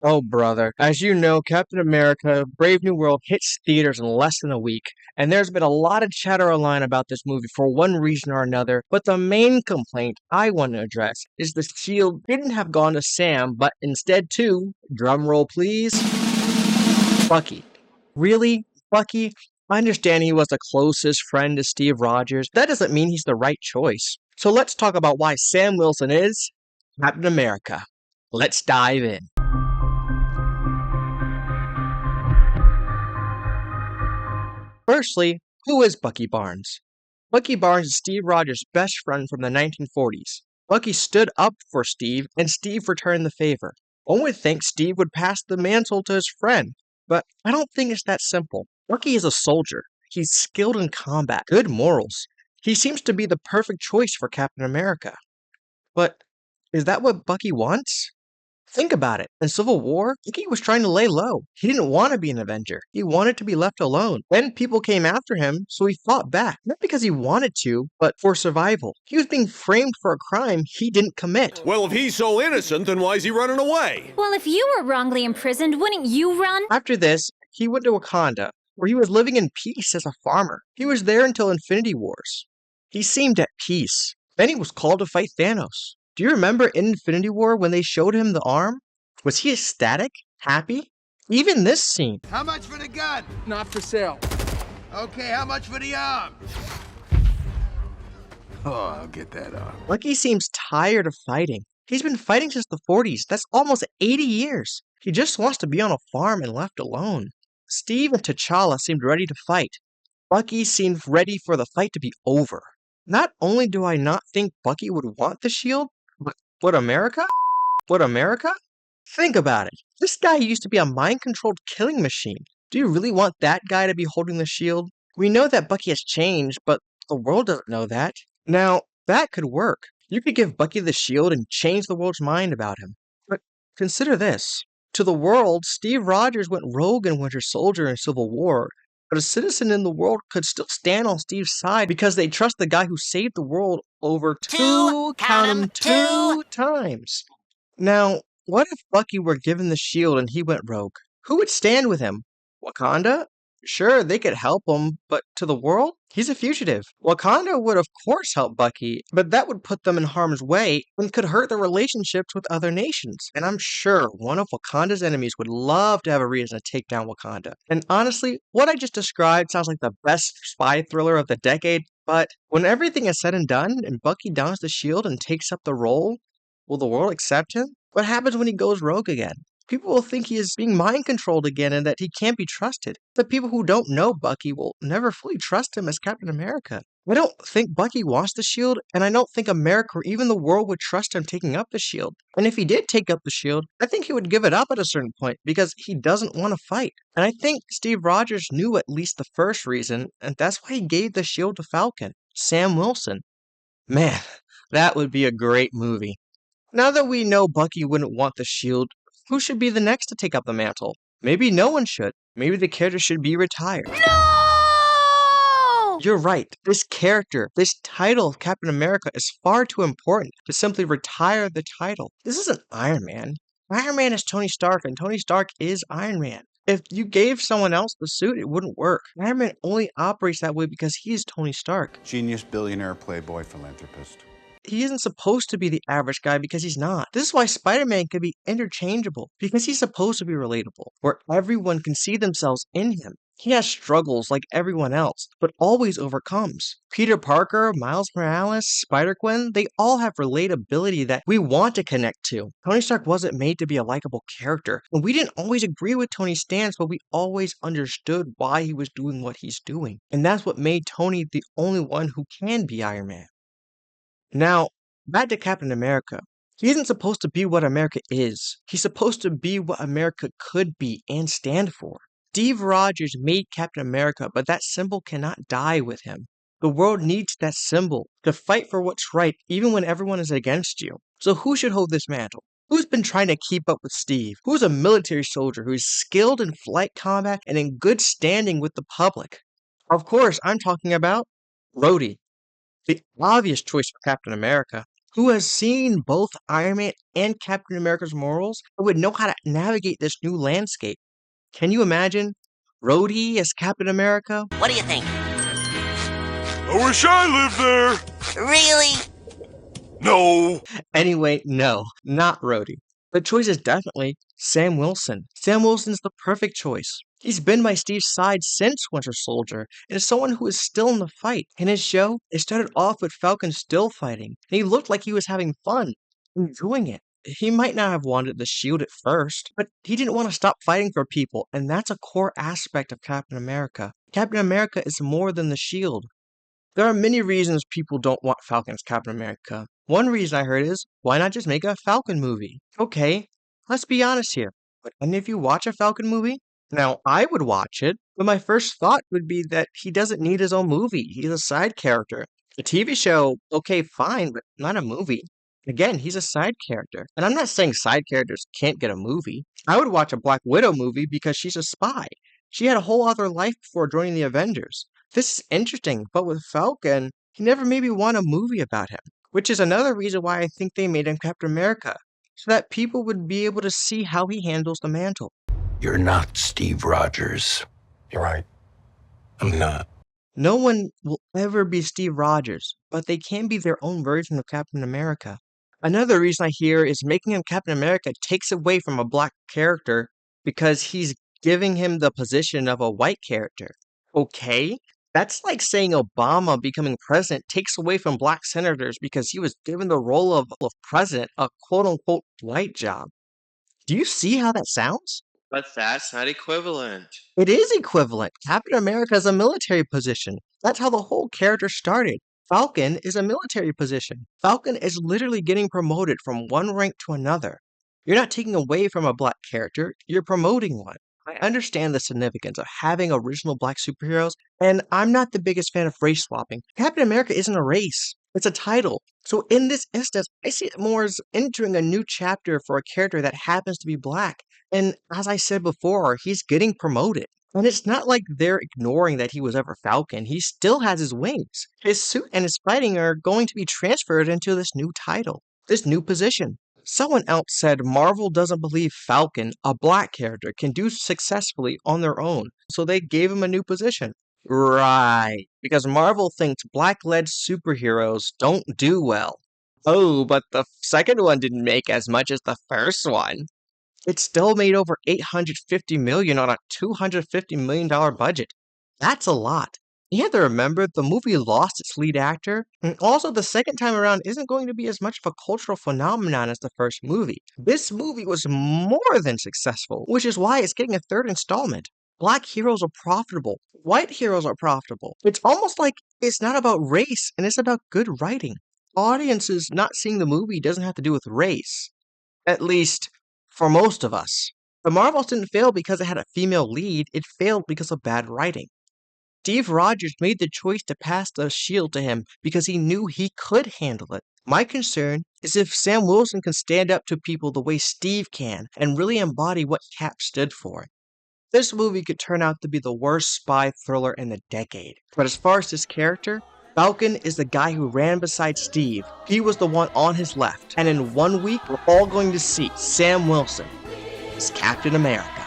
Oh, brother. As you know, Captain America Brave New World hits theaters in less than a week, and there's been a lot of chatter online about this movie for one reason or another, but the main complaint I want to address is the shield didn't have gone to Sam, but instead to, drumroll please, Bucky. Really? Bucky? I understand he was the closest friend to Steve Rogers. That doesn't mean he's the right choice. So let's talk about why Sam Wilson is Captain America. Let's dive in. Firstly, who is Bucky Barnes? Bucky Barnes is Steve Rogers' best friend from the 1940s. Bucky stood up for Steve, and Steve returned the favor. One would think Steve would pass the mantle to his friend, but I don't think it's that simple. Bucky is a soldier. He's skilled in combat, good morals. He seems to be the perfect choice for Captain America. But is that what Bucky wants? Think about it. In Civil War, Bucky was trying to lay low. He didn't want to be an Avenger. He wanted to be left alone. Then people came after him, so he fought back. Not because he wanted to, but for survival. He was being framed for a crime he didn't commit. Well, if he's so innocent, then why is he running away? Well, if you were wrongly imprisoned, wouldn't you run? After this, he went to Wakanda, where he was living in peace as a farmer. He was there until Infinity Wars. He seemed at peace. Then he was called to fight Thanos. Do you remember in Infinity War when they showed him the arm? Was he ecstatic? Happy? Even this scene. How much for the gun? Not for sale. Okay, how much for the arm? Oh, I'll get that arm. Bucky seems tired of fighting. He's been fighting since the 40s. That's almost 80 years. He just wants to be on a farm and left alone. Steve and T'Challa seemed ready to fight. Bucky seemed ready for the fight to be over. Not only do I not think Bucky would want the shield, but would America? Would America? Think about it. This guy used to be a mind-controlled killing machine. Do you really want that guy to be holding the shield? We know that Bucky has changed, but the world doesn't know that. Now, that could work. You could give Bucky the shield and change the world's mind about him. But consider this. To the world, Steve Rogers went rogue in Winter Soldier and Civil War, but a citizen in the world could still stand on Steve's side because they trust the guy who saved the world over two times. Now, what if Bucky were given the shield and he went rogue? Who would stand with him? Wakanda? Sure, they could help him, but to the world? He's a fugitive. Wakanda would of course help Bucky, but that would put them in harm's way and could hurt their relationships with other nations. And I'm sure one of Wakanda's enemies would love to have a reason to take down Wakanda. And honestly, what I just described sounds like the best spy thriller of the decade, but when everything is said and done and Bucky dons the shield and takes up the role, will the world accept him? What happens when he goes rogue again? People will think he is being mind-controlled again and that he can't be trusted. The people who don't know Bucky will never fully trust him as Captain America. I don't think Bucky wants the shield, and I don't think America or even the world would trust him taking up the shield. And if he did take up the shield, I think he would give it up at a certain point because he doesn't want to fight. And I think Steve Rogers knew at least the first reason, and that's why he gave the shield to Falcon, Sam Wilson. Man, that would be a great movie. Now that we know Bucky wouldn't want the shield, who should be the next to take up the mantle? Maybe no one should. Maybe the character should be retired. No! You're right. This character, this title of Captain America is far too important to simply retire the title. This isn't Iron Man. Iron Man is Tony Stark, and Tony Stark is Iron Man. If you gave someone else the suit, it wouldn't work. Iron Man only operates that way because he's Tony Stark. Genius, billionaire, playboy, philanthropist. He isn't supposed to be the average guy because he's not. This is why Spider-Man can be interchangeable, because he's supposed to be relatable, where everyone can see themselves in him. He has struggles like everyone else, but always overcomes. Peter Parker, Miles Morales, Spider-Gwen, they all have relatability that we want to connect to. Tony Stark wasn't made to be a likable character, and we didn't always agree with Tony's stance, but we always understood why he was doing what he's doing. And that's what made Tony the only one who can be Iron Man. Now, back to Captain America. He isn't supposed to be what America is. He's supposed to be what America could be and stand for. Steve Rogers made Captain America, but that symbol cannot die with him. The world needs that symbol to fight for what's right, even when everyone is against you. So who should hold this mantle? Who's been trying to keep up with Steve? Who's a military soldier who's skilled in flight combat and in good standing with the public? Of course, I'm talking about Rhodey. The obvious choice for Captain America. who has seen both Iron Man and Captain America's morals and would know how to navigate this new landscape. Can you imagine Rhodey as Captain America? What do you think? I wish I lived there. Really? No. Anyway, no, not Rhodey. The choice is definitely Sam Wilson. Sam Wilson's the perfect choice. He's been by Steve's side since Winter Soldier, and is someone who is still in the fight. In his show, it started off with Falcon still fighting, and he looked like he was having fun, enjoying it. He might not have wanted the shield at first, but he didn't want to stop fighting for people, and that's a core aspect of Captain America. Captain America is more than the shield. There are many reasons people don't want Falcon as Captain America. One reason I heard is, why not just make a Falcon movie? Okay, let's be honest here. Would any of you watch a Falcon movie? Now, I would watch it, but my first thought would be that he doesn't need his own movie. He's a side character. A TV show, okay, fine, but not a movie. Again, he's a side character. And I'm not saying side characters can't get a movie. I would watch a Black Widow movie because she's a spy. She had a whole other life before joining the Avengers. This is interesting, but with Falcon, he never made me want a movie about him, which is another reason why I think they made him Captain America, so that people would be able to see how he handles the mantle. You're not Steve Rogers. You're right. I'm not. No one will ever be Steve Rogers, but they can be their own version of Captain America. Another reason I hear is making him Captain America takes away from a black character because he's giving him the position of a white character. Okay? That's like saying Obama becoming president takes away from black senators because he was given the role of president, a quote unquote white job. Do you see how that sounds? But that's not equivalent. It is equivalent. Captain America is a military position. That's how the whole character started. Falcon is a military position. Falcon is literally getting promoted from one rank to another. You're not taking away from a black character, you're promoting one. I understand the significance of having original black superheroes, and I'm not the biggest fan of race swapping. Captain America isn't a race, it's a title. So in this instance, I see it more as entering a new chapter for a character that happens to be black. And as I said before, he's getting promoted. And it's not like they're ignoring that he was ever Falcon. He still has his wings. His suit and his fighting are going to be transferred into this new title, this new position. Someone else said Marvel doesn't believe Falcon, a black character, can do successfully on their own, so they gave him a new position. Right, because Marvel thinks black-led superheroes don't do well. Oh, but the second one didn't make as much as the first one. It still made over $850 million on a $250 million budget. That's a lot. You have to remember the movie lost its lead actor, and also the second time around isn't going to be as much of a cultural phenomenon as the first movie. This movie was more than successful, which is why it's getting a third installment. Black heroes are profitable. White heroes are profitable. It's almost like it's not about race, and it's about good writing. Audiences not seeing the movie doesn't have to do with race. At least, for most of us. The Marvels didn't fail because it had a female lead, it failed because of bad writing. Steve Rogers made the choice to pass the shield to him because he knew he could handle it. My concern is if Sam Wilson can stand up to people the way Steve can and really embody what Cap stood for. This movie could turn out to be the worst spy thriller in a decade. But as far as this character, Falcon is the guy who ran beside Steve. He was the one on his left. And in 1 week, we're all going to see Sam Wilson as Captain America.